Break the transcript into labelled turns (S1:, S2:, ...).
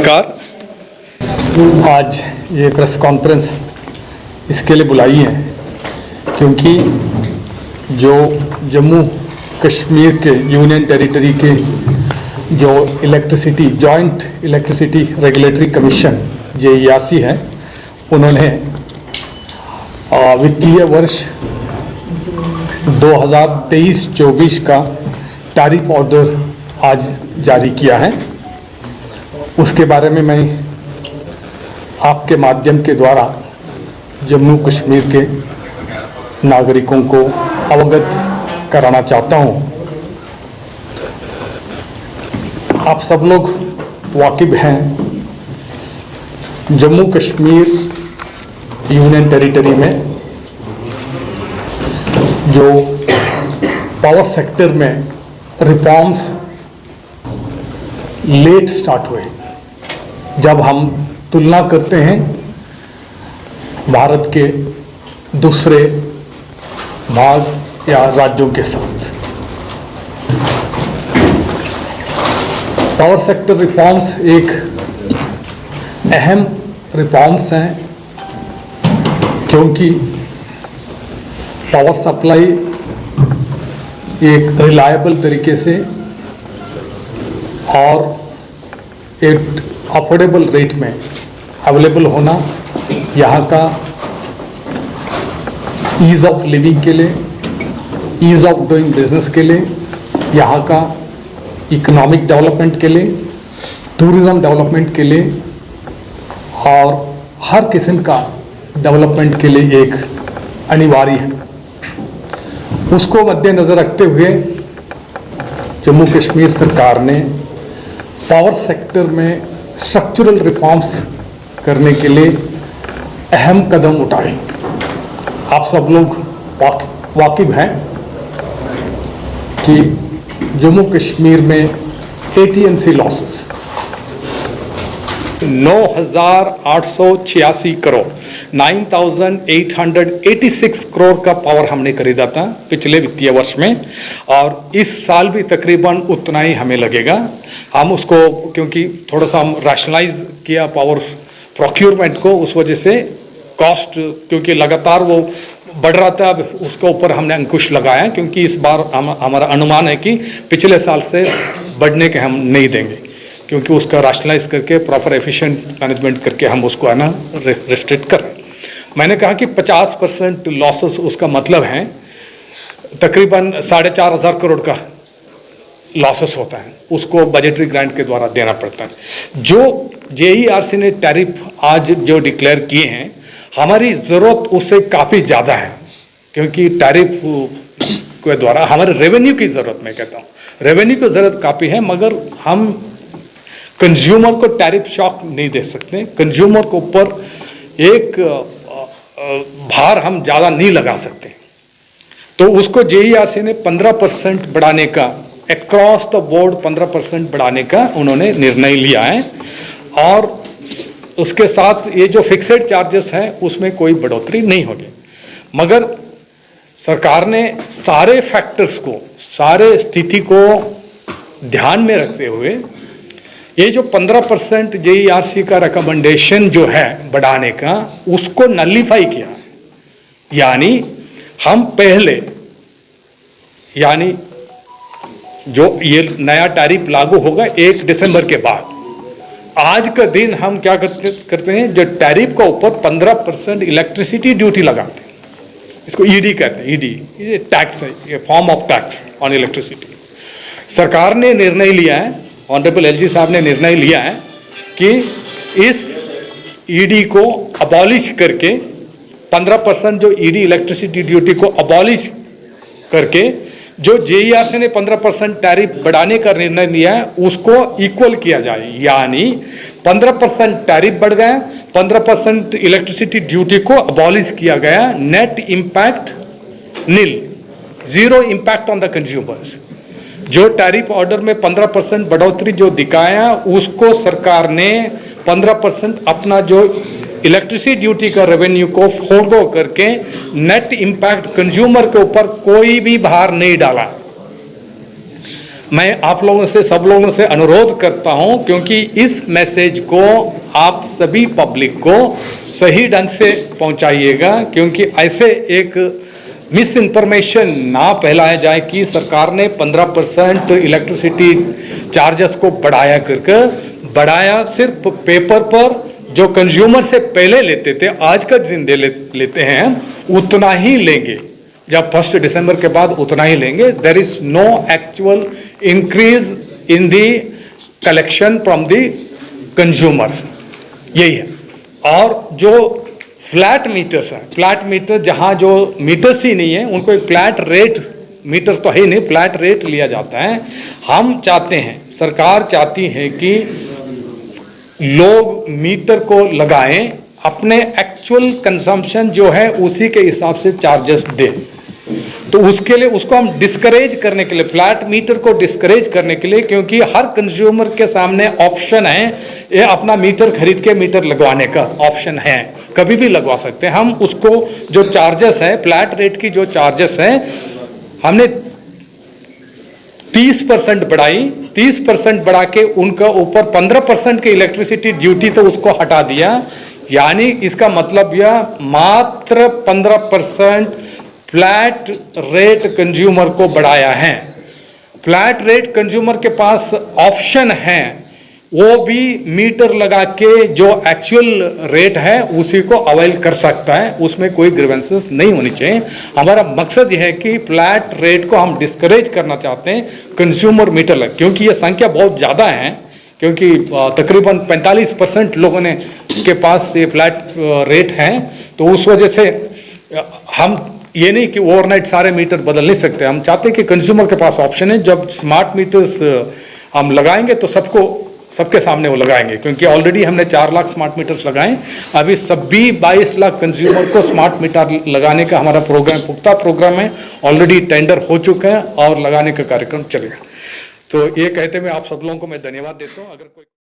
S1: नमस्कार। आज ये प्रेस कॉन्फ्रेंस इसके लिए बुलाई है क्योंकि जो जम्मू कश्मीर के यूनियन टेरिटरी के जो electricity joint electricity regulatory commission JERC है, उन्होंने वित्तीय वर्ष 2023-24 का टैरिफ ऑर्डर आज जारी किया है। उसके बारे में मैं आपके माध्यम के द्वारा जम्मू कश्मीर के नागरिकों को अवगत कराना चाहता हूं। आप सब लोग वाकिफ हैं, जम्मू कश्मीर यूनियन टेरिटरी में जो पावर सेक्टर में रिफॉर्म्स लेट स्टार्ट हुए। जब हम तुलना करते हैं भारत के दूसरे भाग या राज्यों के साथ, पावर सेक्टर रिफॉर्म्स एक अहम रिफॉर्म्स हैं क्योंकि पावर सप्लाई एक रिलायबल तरीके से और एक अफोर्डेबल रेट में अवेलेबल होना यहाँ का ईज़ ऑफ लिविंग के लिए, ईज़ ऑफ डूइंग बिजनेस के लिए, यहाँ का इकोनॉमिक डेवलपमेंट के लिए, टूरिज़्म डेवलपमेंट के लिए और हर किस्म का डेवलपमेंट के लिए एक अनिवार्य है। उसको मद्देनज़र रखते हुए जम्मू कश्मीर सरकार ने पावर सेक्टर में स्ट्रक्चरल रिफॉर्म्स करने के लिए अहम कदम उठाए। आप सब लोग वाकिफ हैं कि जम्मू कश्मीर में AT&C लॉसेस 9,886 करोड़ 9,886 करोड़ का पावर हमने खरीदा था पिछले वित्तीय वर्ष में, और इस साल भी तकरीबन उतना ही हमें लगेगा। हम उसको क्योंकि थोड़ा सा हम रैशनलाइज किया पावर प्रोक्योरमेंट को, उस वजह से कॉस्ट क्योंकि लगातार वो बढ़ रहा था, अब उसके ऊपर हमने अंकुश लगाया क्योंकि इस बार हमारा अनुमान है कि पिछले साल से बढ़ने के हम नहीं देंगे क्योंकि उसका रैशनलाइज करके प्रॉपर एफिशिएंट मैनेजमेंट करके हम उसको है ना रिस्ट्रिक्ट कर। मैंने कहा कि 50% लॉसेस उसका मतलब है तकरीबन 4,500 करोड़ का लॉसेस होता है, उसको बजटरी ग्रांट के द्वारा देना पड़ता है। जो JERC ने टैरिफ आज जो डिक्लेयर किए हैं, हमारी ज़रूरत उससे काफ़ी ज़्यादा है क्योंकि टैरिफ के द्वारा हमारे रेवेन्यू की ज़रूरत, मैं कहता हूँ रेवेन्यू की ज़रूरत काफ़ी है, मगर हम कंज्यूमर को टैरिफ शॉक नहीं दे सकते। कंज्यूमर के ऊपर एक भार हम ज़्यादा नहीं लगा सकते, तो उसको JERC ने 15% बढ़ाने का, अक्रॉस द बोर्ड 15% बढ़ाने का उन्होंने निर्णय लिया है। और उसके साथ ये जो फिक्सेड चार्जेस हैं उसमें कोई बढ़ोतरी नहीं होगी, मगर सरकार ने सारे फैक्टर्स को, सारे स्थिति को ध्यान में रखते हुए ये जो 15% JERC का रिकमेंडेशन जो है बढ़ाने का, उसको नलीफाई किया। यानी हम पहले, यानी जो ये नया टैरिफ लागू होगा 1 दिसंबर के बाद, आज का दिन हम क्या करते हैं, जो टैरिफ का ऊपर 15% इलेक्ट्रिसिटी ड्यूटी लगाते हैं, इसको ED कहते हैं। ED ये टैक्स है, ये form of tax on electricity. सरकार ने निर्णय लिया है, ऑनरेबल LG साहब ने निर्णय लिया है कि इस ED को अबॉलिश करके 15% जो ED इलेक्ट्रिसिटी ड्यूटी को अबॉलिश करके जो JERC ने 15% टैरिफ बढ़ाने का निर्णय लिया है उसको इक्वल किया जाए। यानी 15% टैरिफ बढ़ गया, 15% इलेक्ट्रिसिटी ड्यूटी को अबॉलिश किया गया, net impact nil, zero impact on the consumers. जो टैरिफ ऑर्डर में 15% बढ़ोतरी जो दिखाया, उसको सरकार ने 15% अपना जो इलेक्ट्रिसिटी ड्यूटी का रेवेन्यू को फोरगो करके नेट इम्पैक्ट कंज्यूमर के ऊपर कोई भी भार नहीं डाला। मैं आप लोगों से, सब लोगों से अनुरोध करता हूं, क्योंकि इस मैसेज को आप सभी पब्लिक को सही ढंग से पहुंचाइएगा, क्योंकि ऐसे एक मिस इन्फॉर्मेशन ना फैलाया जाए कि सरकार ने 15% इलेक्ट्रिसिटी चार्जेस को बढ़ाया सिर्फ पेपर पर, जो कंज्यूमर से पहले लेते थे आज का दिन लेते हैं हम उतना ही लेंगे, जब 1 दिसंबर के बाद उतना ही लेंगे। There is no actual increase in the collection from the consumers, यही है। और जो फ्लैट मीटर्स हैं, फ्लैट मीटर जहां जो मीटर्स ही नहीं है उनको एक फ्लैट रेट, मीटर्स तो है नहीं, फ्लैट रेट लिया जाता है। हम चाहते हैं, सरकार चाहती है कि लोग मीटर को लगाएं, अपने एक्चुअल कंजम्पशन जो है उसी के हिसाब से चार्जेस दें। तो उसके लिए उसको हम डिस्करेज करने के लिए, फ्लैट मीटर को डिस्करेज करने के लिए, क्योंकि हर कंज्यूमर के सामने ऑप्शन है, ये अपना मीटर खरीद के मीटर लगवाने का ऑप्शन है, कभी भी लगवा सकते हैं। हम उसको जो चार्जेस है, फ्लैट रेट की जो चार्जेस है, हमने 30% बढ़ाई, 30% बढ़ा के उनका ऊपर 15% की इलेक्ट्रिसिटी ड्यूटी तो उसको हटा दिया। यानी इसका मतलब यह मात्र 15% फ्लैट रेट कंज्यूमर को बढ़ाया है। फ्लैट रेट कंज्यूमर के पास ऑप्शन है, वो भी मीटर लगा के जो एक्चुअल रेट है उसी को अवेल कर सकता है, उसमें कोई ग्रीवेंसेस नहीं होनी चाहिए। हमारा मकसद यह है कि फ्लैट रेट को हम डिस्करेज करना चाहते हैं कंज्यूमर मीटर लग, क्योंकि ये संख्या बहुत ज़्यादा है, क्योंकि तकरीबन 45% लोगों ने के पास ये फ्लैट रेट है। तो उस वजह से हम ये नहीं कि ओवरनाइट सारे मीटर बदल नहीं सकते। हम चाहते हैं कि कंज्यूमर के पास ऑप्शन है, जब स्मार्ट मीटर्स हम लगाएंगे तो सबके सामने वो लगाएंगे, क्योंकि ऑलरेडी हमने 4 लाख स्मार्ट मीटर्स लगाए। अभी सभी 22 लाख कंज्यूमर को स्मार्ट मीटर लगाने का हमारा प्रोग्राम, पुख्ता प्रोग्राम है, ऑलरेडी टेंडर हो चुका है और लगाने का कार्यक्रम चलेगा। तो ये कहते हुए आप सब लोगों को मैं धन्यवाद देता हूँ। अगर कोई